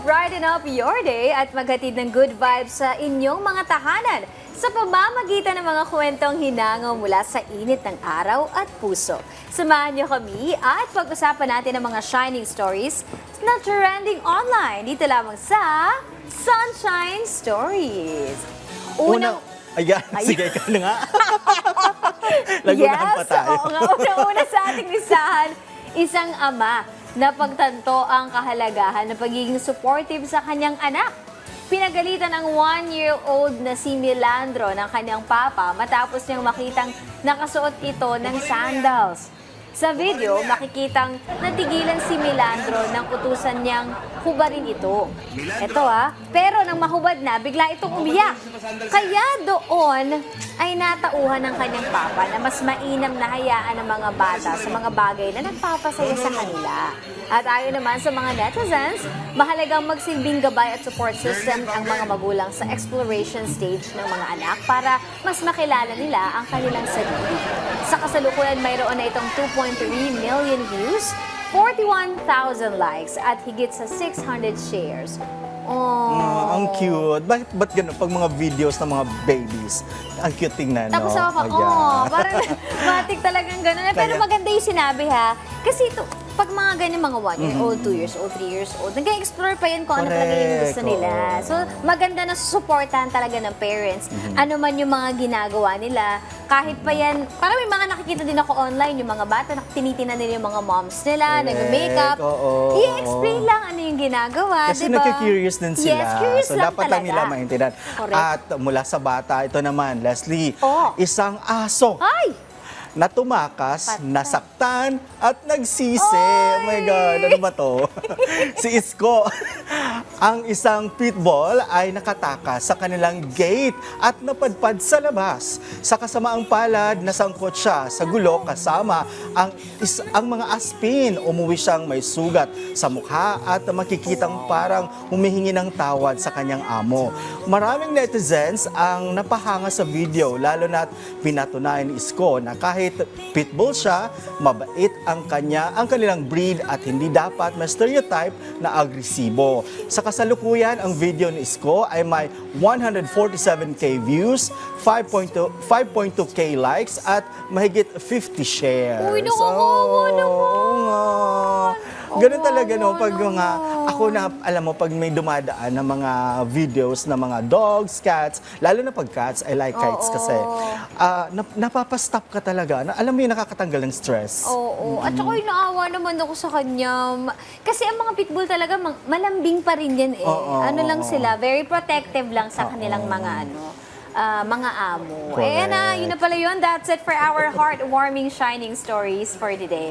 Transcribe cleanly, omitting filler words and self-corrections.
brighten up your day at maghatid ng good vibes sa inyong mga tahanan sa pamamagitan ng mga kwentong hinangaw mula sa init ng araw at puso. Samahan niyo kami at pag-usapan natin ang mga shining stories na trending online dito lamang sa Sunshine Stories. Ayan, sige ka na nga. Lagunahan pa tayo. Oo nga. Una-una sa ating listahan, isang ama na pagtanto ang kahalagahan ng pagiging supportive sa kanyang anak. Pinagalitan ang 1-year-old na si Milandro ng kanyang papa matapos niyang makitang nakasuot ito ng sandals. Sa video, makikitang natigilan si Milandro nang utusan niyang hubarin ito. Pero nang mahubad na, bigla itong umiyak. Kaya doon ay natauhan ng kanyang papa na mas mainam na hayaan ng mga bata sa mga bagay na nagpapasaya sa kanila. At ayon naman sa mga netizens, mahalagang magsilbing gabay at support system ang mga magulang sa exploration stage ng mga anak para mas makilala nila ang kanilang sarili. Sa kasalukuyan, mayroon na itong 2.3 million views, 41,000 likes at higit sa 600 shares. Ang cute. Ba't ganun? Pag mga videos ng mga babies, ang cute tingnan, no? Tapos ako, parang matik talagang gano'n. Pero maganda yung sinabi ha. Kasi ito, pag mga ganyan mga 1-year-old, 2 years old, 3 years old, nag-explore pa yan kung ano talaga yung gusto nila. So, maganda na susuportahan talaga ng parents. Ano man yung mga ginagawa nila. Kahit pa yan, parang may mga nakikita din ako online, yung mga bata, tinitinan nila yung mga moms nila, nag-makeup. I-explain lang ano yung ginagawa, kasi diba? nagka-curious din sila. Yes, curious so, lang dapat lang nila maintindihan. At mula sa bata, ito naman, Leslie, isang aso. Ay! Na tumakas, nasaktan, at nagsisi. Oh my God, ano ba to? Si Isko, ang isang pitbull ay nakatakas sa kanilang gate at napadpad sa labas. Sa kasamaang palad, nasangkot siya sa gulo kasama ang mga aspin. Umuwi siyang may sugat sa mukha at makikitang parang humihingi ng tawad sa kanyang amo. Maraming netizens ang napahanga sa video, lalo na't pinatunayan ni Isko na kahit pitbull siya, mabait ang kanilang breed at hindi dapat may stereotype na agresibo. Sa kasalukuyan, ang video ni Isko ay may 147k views, 5.2k likes at mahigit 50 shares. Uy, nakakawa naman! Ganun talaga, no? Pag mga, ako na, alam mo, pag may dumadaan ng mga videos ng mga dogs, cats, lalo na pag cats, I like kites kasi, napapastop ka talaga. Alam mo yung nakakatanggal ng stress. At saka yung naawa naman ako sa kanya. Kasi ang mga pitbull talaga, malambing pa rin yan eh. Ano lang sila, very protective lang sa kanilang mga mga amo. Ayan na, yun na pala yun. That's it for our heartwarming, shining stories for today.